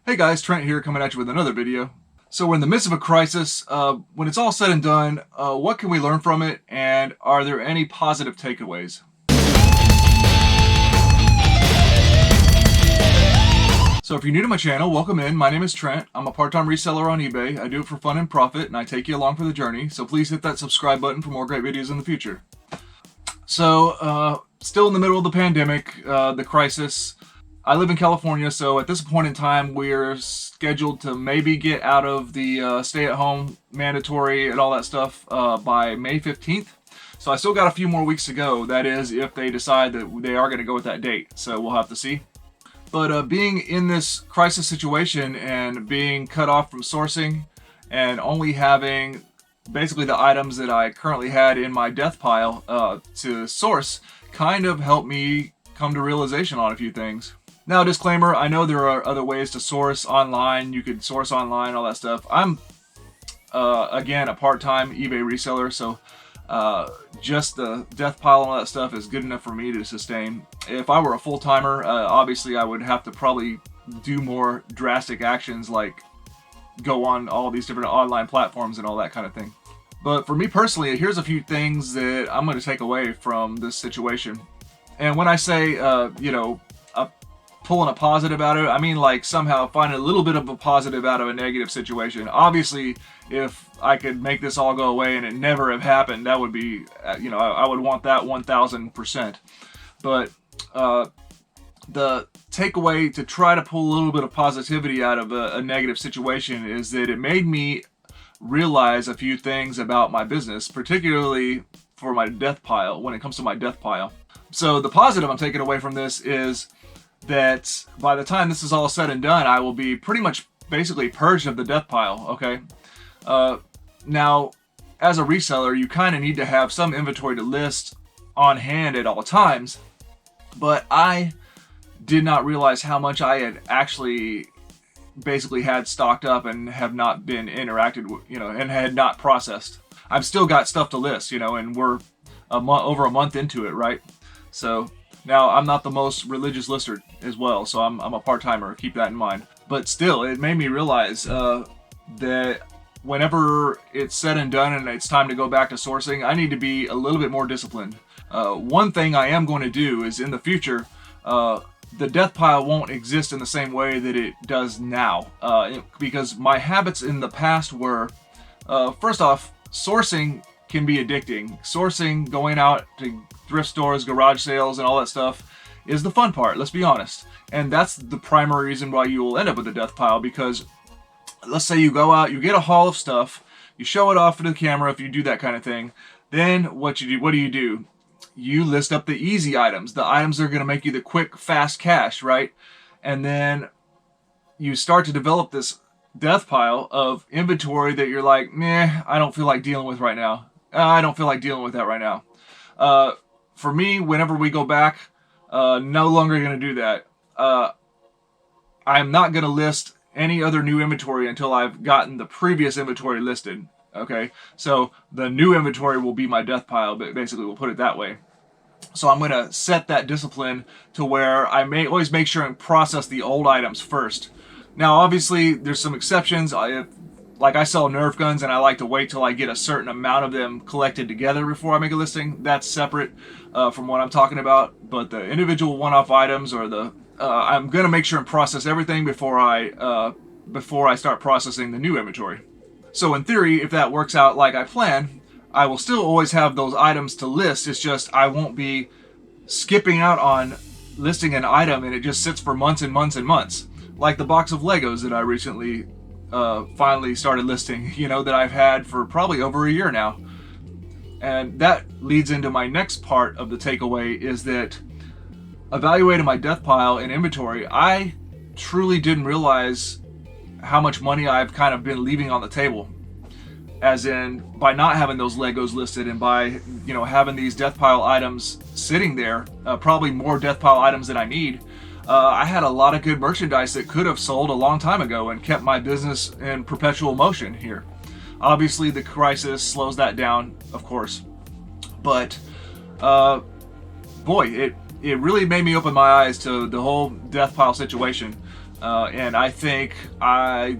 Hey guys, Trent here coming at you with another video. So we're in the midst of a crisis. When it's all said and done, what can we learn from it, and are there any positive takeaways? So if you're new to my channel, welcome in. My name is Trent. I'm a part-time reseller on eBay. I do it for fun and profit, and I take you along for the journey. So please hit that subscribe button for more great videos in the future. So, still in the middle of the pandemic, the crisis. I live in California, so at this point in time, we're scheduled to maybe get out of the stay-at-home mandatory and all that stuff by May 15th. So I still got a few more weeks to go. That is, if they decide that they are going to go with that date. So we'll have to see. But being in this crisis situation and being cut off from sourcing and only having basically the items that I currently had in my death pile to source kind of helped me come to realization on a few things. Now, disclaimer, I know there are other ways to source online. You could source online, all that stuff. I'm, again, a part-time eBay reseller, so just the death pile and all that stuff is good enough for me to sustain. If I were a full-timer, obviously I would have to probably do more drastic actions like go on all these different online platforms and all that kind of thing. But for me personally, here's a few things that I'm going to take away from this situation. And when I say, pulling a positive out of it, I mean like somehow finding a little bit of a positive out of a negative situation. Obviously, if I could make this all go away and it never have happened, that would be, I would want that 1000%. But the takeaway to try to pull a little bit of positivity out of a negative situation is that it made me realize a few things about my business, particularly for my death pile, when it comes to my death pile. So the positive I'm taking away from this is that by the time this is all said and done, I will be pretty much basically purged of the death pile, okay? Now, as a reseller, you kind of need to have some inventory to list on hand at all times, but I did not realize how much I had actually basically had stocked up and have not been interacted with, and had not processed. I've still got stuff to list, and we're over a month into it, right? So now, I'm not the most religious lister as well, so I'm a part-timer, keep that in mind. But still, it made me realize that whenever it's said and done and it's time to go back to sourcing, I need to be a little bit more disciplined. One thing I am going to do is in the future, the death pile won't exist in the same way that it does now. Because my habits in the past were, first off, sourcing can be addicting. Sourcing, going out to thrift stores, garage sales, and all that stuff is the fun part, let's be honest. And that's the primary reason why you will end up with a death pile, because let's say you go out, you get a haul of stuff, you show it off to the camera if you do that kind of thing. Then what do you do? You list up the easy items, the items that are going to make you the quick, fast cash, right? And then you start to develop this death pile of inventory that you're like, meh, I don't feel like dealing with right now. I don't feel like dealing with that right now. For me, whenever we go back, no longer going to do that. I'm not going to list any other new inventory until I've gotten the previous inventory listed. Okay, so the new inventory will be my death pile, but basically we'll put it that way. So I'm going to set that discipline to where I may always make sure and process the old items first. Now, obviously, there's some exceptions. Like I sell Nerf guns, and I like to wait till I get a certain amount of them collected together before I make a listing. That's separate from what I'm talking about. But the individual one-off items, or I'm going to make sure and process everything before I start processing the new inventory. So in theory, if that works out like I plan, I will still always have those items to list. It's just I won't be skipping out on listing an item and it just sits for months and months and months. Like the box of Legos that I recently finally started listing, that I've had for probably over a year now. And that leads into my next part of the takeaway, is that evaluating my death pile and inventory, I truly didn't realize how much money I've kind of been leaving on the table. As in, by not having those Legos listed and by, having these death pile items sitting there, probably more death pile items than I need, I had a lot of good merchandise that could have sold a long time ago and kept my business in perpetual motion here. Obviously, the crisis slows that down, of course. But, boy, it really made me open my eyes to the whole death pile situation. and I think I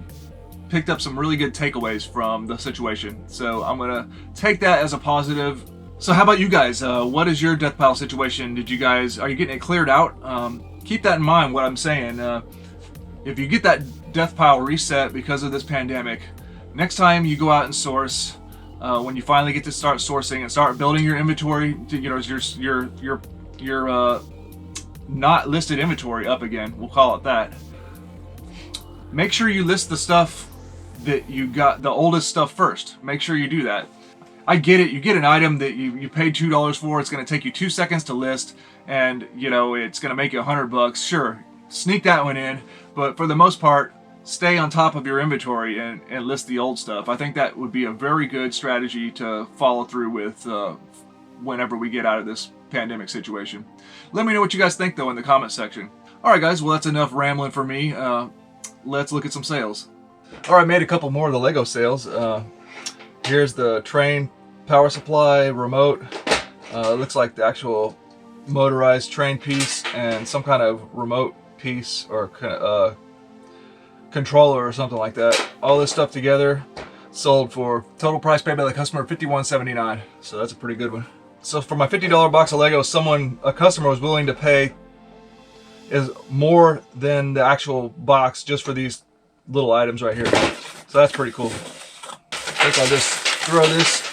picked up some really good takeaways from the situation. So I'm gonna take that as a positive. So how about you guys? What is your death pile situation? Are you getting it cleared out? Keep that in mind, what I'm saying. If you get that death pile reset because of this pandemic, next time you go out and source, when you finally get to start sourcing and start building your inventory, your not listed inventory up again, we'll call it that. Make sure you list the stuff that you got, the oldest stuff first. Make sure you do that. I get it. You get an item that you paid $2 for. It's going to take you 2 seconds to list, and it's going to make you $100. Sure, sneak that one in. But for the most part, stay on top of your inventory and list the old stuff. I think that would be a very good strategy to follow through with whenever we get out of this pandemic situation. Let me know what you guys think, though, in the comment section. All right, guys. Well, that's enough rambling for me. Let's look at some sales. All right, made a couple more of the Lego sales. Here's the train power supply remote. Looks like the actual motorized train piece and some kind of remote piece or controller or something like that. All this stuff together sold for total price paid by the customer $51.79. So that's a pretty good one. So for my $50 box of Lego, a customer was willing to pay is more than the actual box just for these little items right here. So that's pretty cool. I think I'll just throw this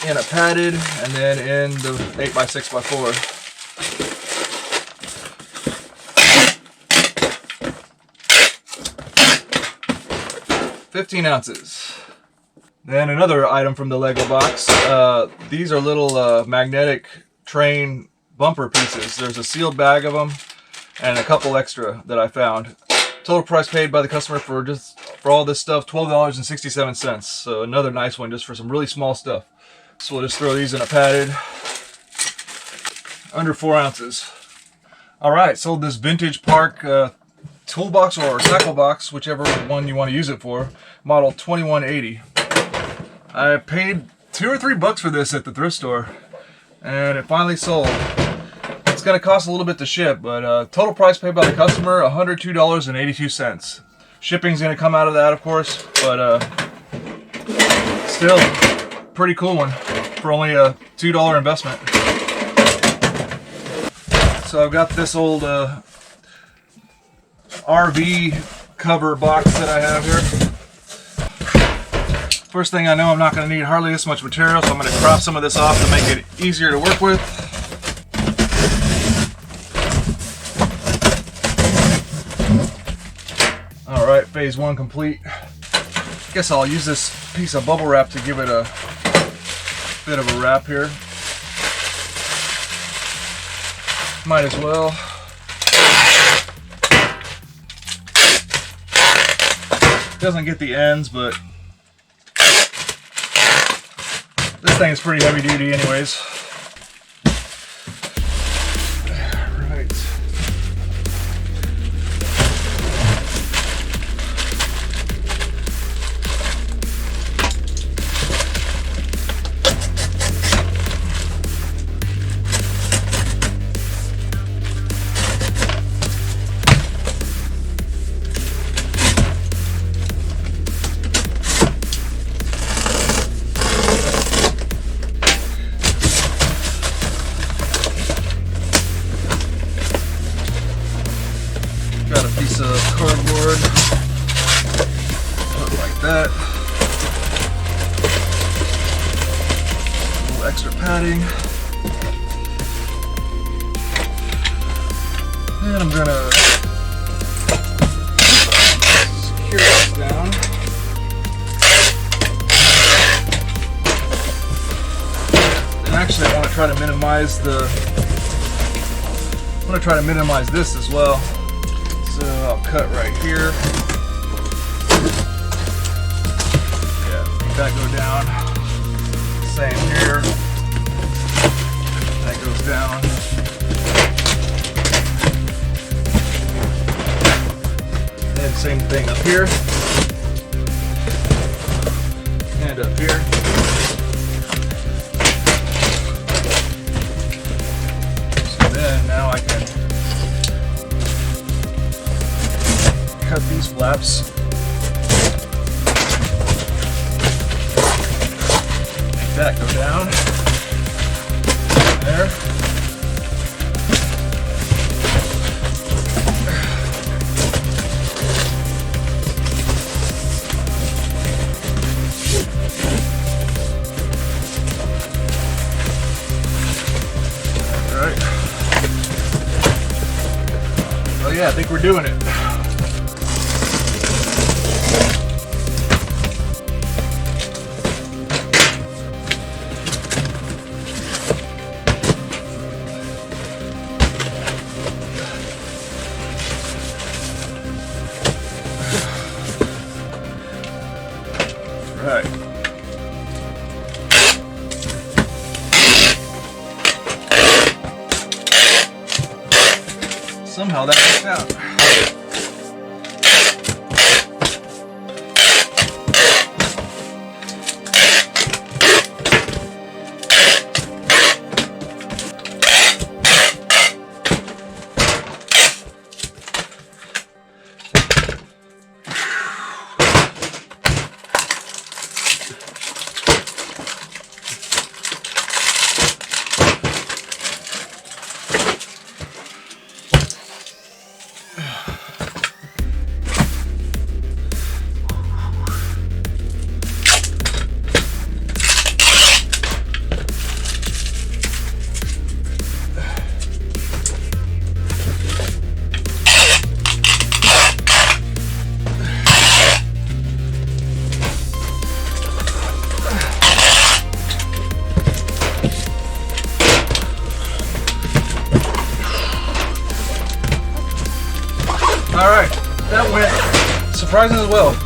in a padded and then in the 8x6x4. 15 ounces. Then another item from the Lego box. These are little magnetic train bumper pieces. There's a sealed bag of them and a couple extra that I found. Total price paid by the customer for all this stuff, $12.67. So another nice one just for some really small stuff. So we'll just throw these in a padded, under 4 ounces. All right, sold this vintage Park toolbox or tackle box, whichever one you want to use it for, model 2180. I paid $2 or $3 for this at the thrift store, and it finally sold. It's going to cost a little bit to ship, but total price paid by the customer, $102.82. Shipping's going to come out of that, of course, but still, pretty cool one for only a $2 investment. So I've got this old RV cover box that I have here. First thing I know, I'm not going to need hardly this much material, so I'm going to crop some of this off to make it easier to work with. Alright, phase one complete. Guess I'll use this piece of bubble wrap to give it a bit of a wrap here. Might as well. Doesn't get the ends, but this thing is pretty heavy duty anyways. Right. Got a piece of cardboard, put it like that. A little extra padding. And I'm gonna secure this down. And actually I want to try to minimize this as well. So I'll cut right here. Yeah, make that go down. Same here. That goes down. And same thing up here. And up here. So then now I can cut these flaps. Make that go down. There. Yeah, I think we're doing it. Right. Somehow that worked out. Alright, that went surprisingly well.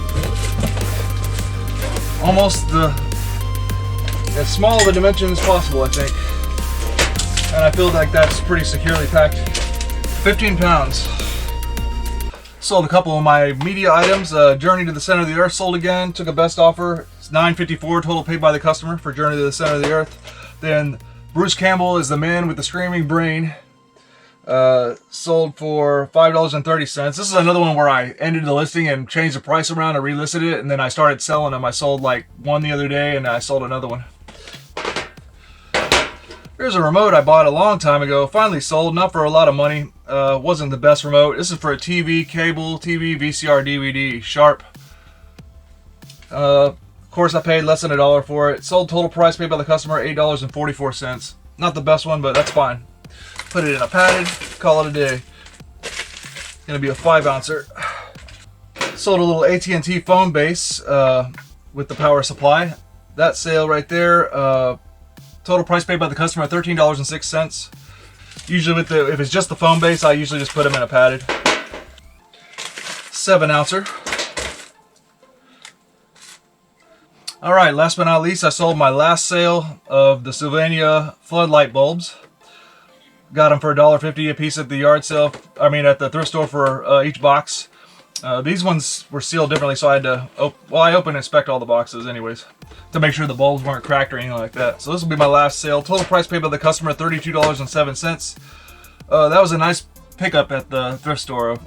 Almost as small of a dimension as possible, I think. And I feel like that's pretty securely packed. 15 pounds. Sold a couple of my media items. Journey to the Center of the Earth sold again. Took a best offer. It's $9.54 total paid by the customer for Journey to the Center of the Earth. Then Bruce Campbell is the Man with the Screaming Brain. Sold for $5.30. This is another one where I ended the listing and changed the price around and relisted it, and then I started selling them. I sold like one the other day and I sold another one. Here's a remote I bought a long time ago, finally sold, not for a lot of money. Wasn't the best remote. This is for a TV, cable, TV, VCR, DVD, Sharp. Of course I paid less than $1 for it. Sold total price paid by the customer, $8.44. Not the best one, but that's fine. Put it in a padded, call it a day. Gonna be a 5-ouncer. Sold a little AT&T phone base with the power supply. That sale right there. Total price paid by the customer, $13.06. Usually if it's just the phone base, I usually just put them in a padded. 7-ouncer. All right, last but not least, I sold my last sale of the Sylvania floodlight bulbs. Got them for $1.50 a piece at the yard sale. I mean, at the thrift store for each box. These ones were sealed differently, so I had to, I open and inspect all the boxes anyways, to make sure the bulbs weren't cracked or anything like that. So this will be my last sale. Total price paid by the customer, $32.07. That was a nice pickup at the thrift store.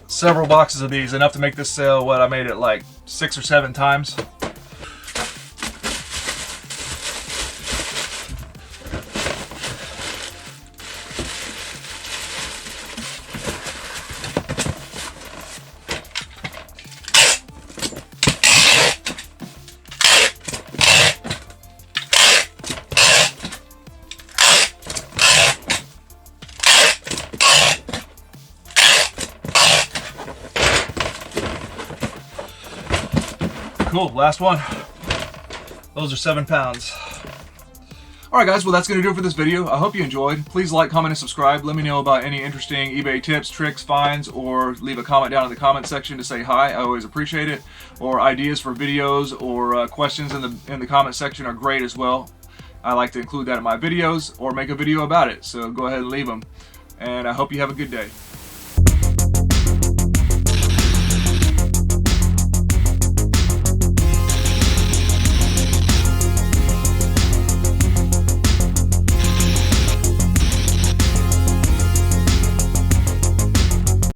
Several boxes of these, enough to make this sale, I made it like 6 or 7 times. Cool, last one. Those are 7 pounds. Alright guys, well that's going to do it for this video. I hope you enjoyed. Please like, comment, and subscribe. Let me know about any interesting eBay tips, tricks, finds, or leave a comment down in the comment section to say hi. I always appreciate it. Or ideas for videos or questions in the comment section are great as well. I like to include that in my videos or make a video about it. So go ahead and leave them. And I hope you have a good day.